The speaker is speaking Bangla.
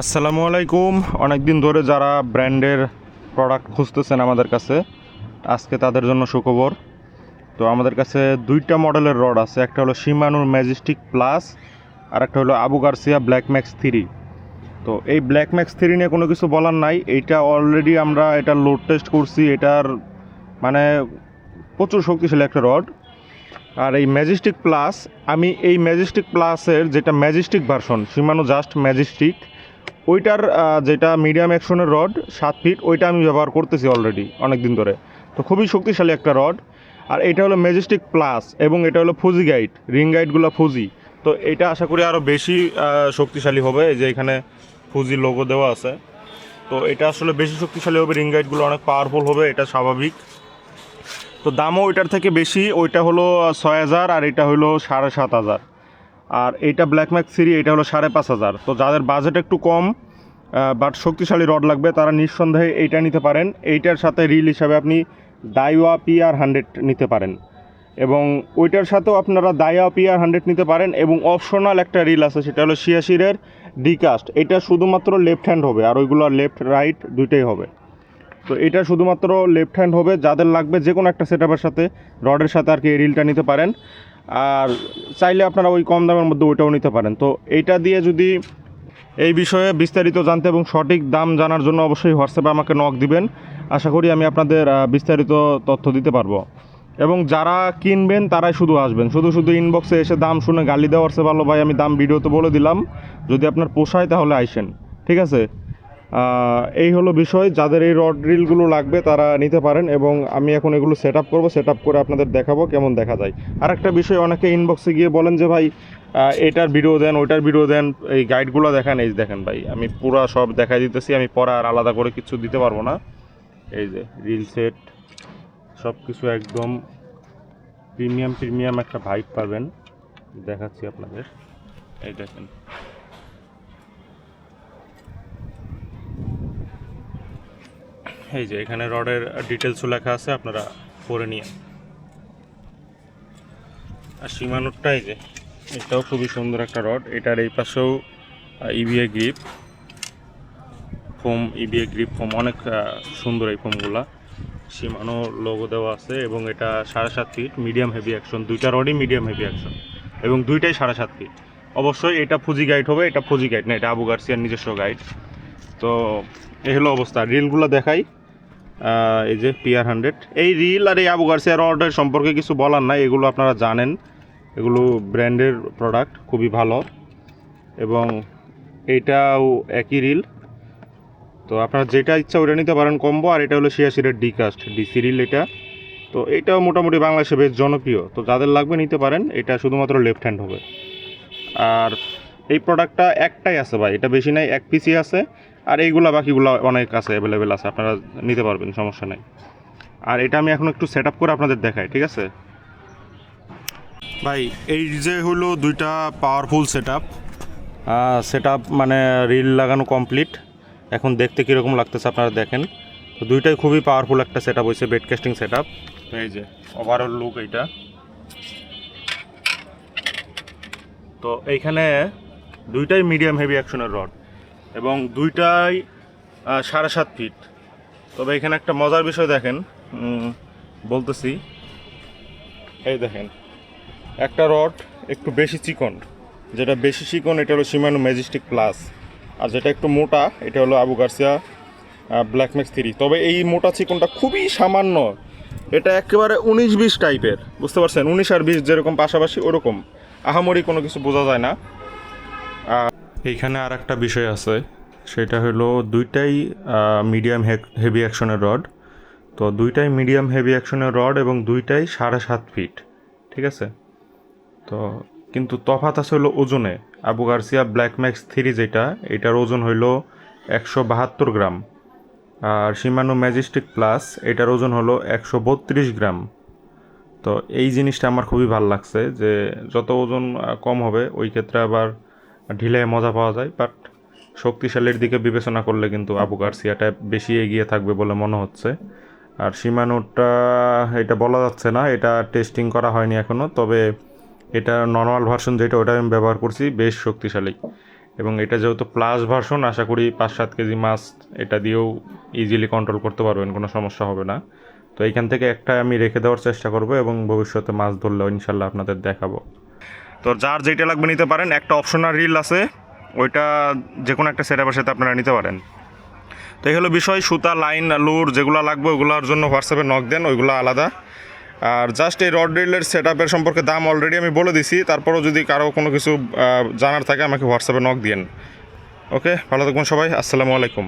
আসসালামু আলাইকুম। অনেক দিন ধরে যারা ব্র্যান্ডের প্রোডাক্ট খুঁজতেছেন আমাদের কাছে, আজকে তাদের জন্য সুখবর। তো আমাদের কাছে দুইটা মডেলের রড আছে, একটা হলো শিমানোর ম্যাজেস্টিক প্লাস আর একটা হলো আবু গার্সিয়া ব্ল্যাক ম্যাক্স 3। তো এই ব্ল্যাক ম্যাক্স 3 নিয়ে কোনো কিছু বলার নাই, এইটা অলরেডি আমরা এটা লোড টেস্ট করছি। এটার মানে প্রচুর শক্তিশালী একটা রড। আর এই ম্যাজেস্টিক প্লাস, আমি এই ম্যাজেস্টিক প্লাসের যেটা ম্যাজেস্টিক ভার্সন শিমানো জাস্ট ম্যাজেস্টিক, ওইটার যেটা মিডিয়াম অ্যাকশনের রড 7 ফিট, ওইটা আমি ব্যবহার করতেছি অলরেডি অনেক দিন ধরে। তো খুবই শক্তিশালী একটা রড। আর এটা হলো ম্যাজেস্টিক প্লাস এবং এটা হলো ফুজি গাইড, রিং গাইডগুলো ফুজি। তো এটা আশা করি আরও বেশি শক্তিশালী হবে। এই যে এখানে ফুজি লোগো দেওয়া আছে, তো এটা আসলে বেশি শক্তিশালী হবে, রিং গাইডগুলো অনেক পাওয়ারফুল হবে, এটা স্বাভাবিক। তো দামও ওইটার থেকে বেশি, ওইটা হলো 6,000 আর এটা হলো 7,500। আর এইটা ব্ল্যাক ম্যাক্স 3, এটা হলো 5,500। তো যাদের বাজেট একটু কম বাট শক্তিশালী রড লাগবে তারা নিঃসন্দেহে এইটা নিতে পারেন। এইটার সাথে রিল হিসাবে আপনি দাইওয়া PR100 নিতে পারেন, এবং ওইটার সাথেও আপনারা দাইওয়া PR100 নিতে পারেন। এবং অপশনাল একটা রিল আছে, সেটা হলো 86-এর ডিকাস্ট। এটা শুধুমাত্র লেফট হ্যান্ড হবে, আর ওইগুলো লেফট রাইট দুইটাই হবে। তো এটা শুধুমাত্র লেফট হ্যান্ড হবে, যাদের লাগবে যে কোনো একটা সেটআপের সাথে, রডের সাথে আর কি এই রিলটা নিতে পারেন। আর চাইলে আপনারা ওই কম দামের মধ্যে ওইটাও নিতে পারেন। তো এইটা দিয়ে যদি এই বিষয়ে বিস্তারিত জানতে এবং সঠিক দাম জানার জন্য অবশ্যই হোয়াটসঅ্যাপে আমাকে নক দিবেন। আশা করি আমি আপনাদের বিস্তারিত তথ্য দিতে পারবো। এবং যারা কিনবেন তারাই শুধু আসবেন, শুধু শুধু ইনবক্সে এসে দাম শুনে গালি দেওয়ার চেয়ে ভালো ভাই আমি দাম ভিডিওতে বলে দিলাম, যদি আপনার পোষায় তাহলে আইসেন, ঠিক আছে? এই হলো বিষয়। যাদের এই রড রিলগুলো লাগবে তারা নিতে পারেন, এবং আমি এখন এগুলো সেট আপ করবো, সেট আপ করে আপনাদের দেখাবো কেমন দেখা যায়। আর একটা বিষয়, অনেকে ইনবক্সে গিয়ে বলেন যে ভাই এটার ভিডিও দেন, ওইটার ভিডিও দেন, এই গাইডগুলো দেখেন। এই দেখেন ভাই, আমি পুরা সব দেখাই দিতেছি, আমি পরে আর আলাদা করে কিছু দিতে পারবো না। এই যে রিল সেট সব কিছু একদম প্রিমিয়াম প্রিমিয়াম একটা ভাইব পাবেন, দেখাচ্ছি আপনাদের। এই দেখেন, এই যে এখানে রডের ডিটেলসও লেখা আছে, আপনারা পড়ে নিয়ে। আর শিমানোরটা এই যে, এটাও খুবই সুন্দর একটা রড। এটার এই পাশেও EBA grip foam, EBA grip foam, অনেক সুন্দর এই ফোমগুলা। শিমানো লোগো দেওয়া আছে, এবং এটা 7.5 ফিট মিডিয়াম হেভি অ্যাকশন। দুইটা রডই মিডিয়াম হেভি অ্যাকশন, এবং দুইটাই 7.5 ফিট। অবশ্যই এটা ফুজি গাইড হবে, এটা ফুজি গাইড না, এটা আবু গার্সিয়ার নিজস্ব গাইড। তো এই হলো অবস্থা। রিলগুলো দেখাই। এই যে PR100, এই রিল আর এই আবু গার্সিয়া রডের সম্পর্কে কিছু বলার নাই, এগুলো আপনারা জানেন, এগুলো ব্র্যান্ডের প্রোডাক্ট, খুবই ভালো। এবং এইটাও একই রিল। তো আপনারা যেটা ইচ্ছা ওটা নিতে পারেন কম্বো। আর এটা হলো 86-এর ডিকাস্ট ডিসি রিল এটা। তো এইটাও মোটামুটি বাংলাদেশে বেশ জনপ্রিয়, তো যাদের লাগবে নিতে পারেন। এটা শুধুমাত্র লেফট হ্যান্ড হবে। আর এই প্রোডাক্টটা একটাই আছে ভাই, এটা বেশি নাই, এক পিসই আছে। আর এইগুলা বাকিগুলো অনেক আছে, অ্যাভেলেবেল আছে, আপনারা নিতে পারবেন, সমস্যা নেই। আর এটা আমি এখন একটু সেট আপ করে আপনাদের দেখাই, ঠিক আছে ভাই? এই যে হলো দুইটা পাওয়ারফুল সেট আপ মানে রিল লাগানো কমপ্লিট। এখন দেখতে কীরকম লাগতেছে আপনারা দেখেন। তো দুইটাই খুবই পাওয়ারফুল একটা সেট আপ হয়েছে, বেড কাস্টিং সেট আপ। এই যে ওভারঅল লুক এইটা। তো এইখানে দুইটাই মিডিয়াম হেভি অ্যাকশনের রড, এবং দুইটাই 7.5 ফিট। তবে এখানে একটা মজার বিষয় দেখেন, বলতেছি। এই দেখেন, একটা রড একটু বেশি চিকন, যেটা বেশি চিকন এটা হলো শিমানো ম্যাজেস্টিক প্লাস, আর যেটা একটু মোটা এটা হলো আবু গার্সিয়া ব্ল্যাক ম্যাক্স 3। তবে এই মোটা চিকনটা খুবই সামান্য, এটা একেবারে 19-20 টাইপের, বুঝতে পারছেন? 19 আর 20 যেরকম পাশাপাশি, ওরকম আহামরি কোনো কিছু বোঝা যায় না। এইখানে আর একটা বিষয় আছে, সেটা হলো দুইটাই মিডিয়াম হেভি অ্যাকশনের রড। তো দুইটাই মিডিয়াম হেভি অ্যাকশনের রড, এবং দুইটাই 7.5 ফিট, ঠিক আছে? তো কিন্তু তফাৎ আছে হলো ওজনে। আবু গার্সিয়া ব্ল্যাক ম্যাক্স 3 যেটা, এটার ওজন হইল 172 গ্রাম। আর শিমানো ম্যাজেস্টিক প্লাস, এটার ওজন হলো 132 গ্রাম। তো এই জিনিসটা আমার খুবই ভালো লাগছে, যে যত ওজন কম হবে ওই ক্ষেত্রে আবার ঢিলায় মজা পাওয়া যায়। বাট শক্তিশালীর দিকে বিবেচনা করলে কিন্তু আবু গার্সিয়াটা বেশি এগিয়ে থাকবে বলে মনে হচ্ছে। আর শিমানোটা এটা বলা যাচ্ছে না, এটা টেস্টিং করা হয়নি এখনও। তবে এটা নর্মাল ভার্সন যেটা, ওটা আমি ব্যবহার করছি, বেশ শক্তিশালী। এবং এটা যেহেতু প্লাস ভার্সন, আশা করি 5-7 কেজি মাছ এটা দিয়েও ইজিলি কন্ট্রোল করতে পারবেন, কোনো সমস্যা হবে না। তো এইখান থেকে একটা আমি রেখে দেওয়ার চেষ্টা করব এবং ভবিষ্যতে মাছ ধরলেও ইনশাল্লাহ আপনাদের দেখাবো। তো যার যেটা লাগবে নিতে পারেন, একটা অপশনাল রিল আছে, ওইটা যে কোনো একটা সেটআপের সাথে আপনারা নিতে পারেন। তো এই হলো বিষয়, সুতা, লাইন, লুর যেগুলো লাগবে ওগুলোর জন্য হোয়াটসঅ্যাপে নক দেন, ওইগুলো আলাদা। আর জাস্ট এই রড রিলের সেটআপের সম্পর্কে দাম অলরেডি আমি বলে দিছি, তারপরও যদি কারো কোনো কিছু জানার থাকে আমাকে হোয়াটসঅ্যাপে নক দিয়েন। ওকে, ভালো থাকবেন সবাই, আসসালামু আলাইকুম।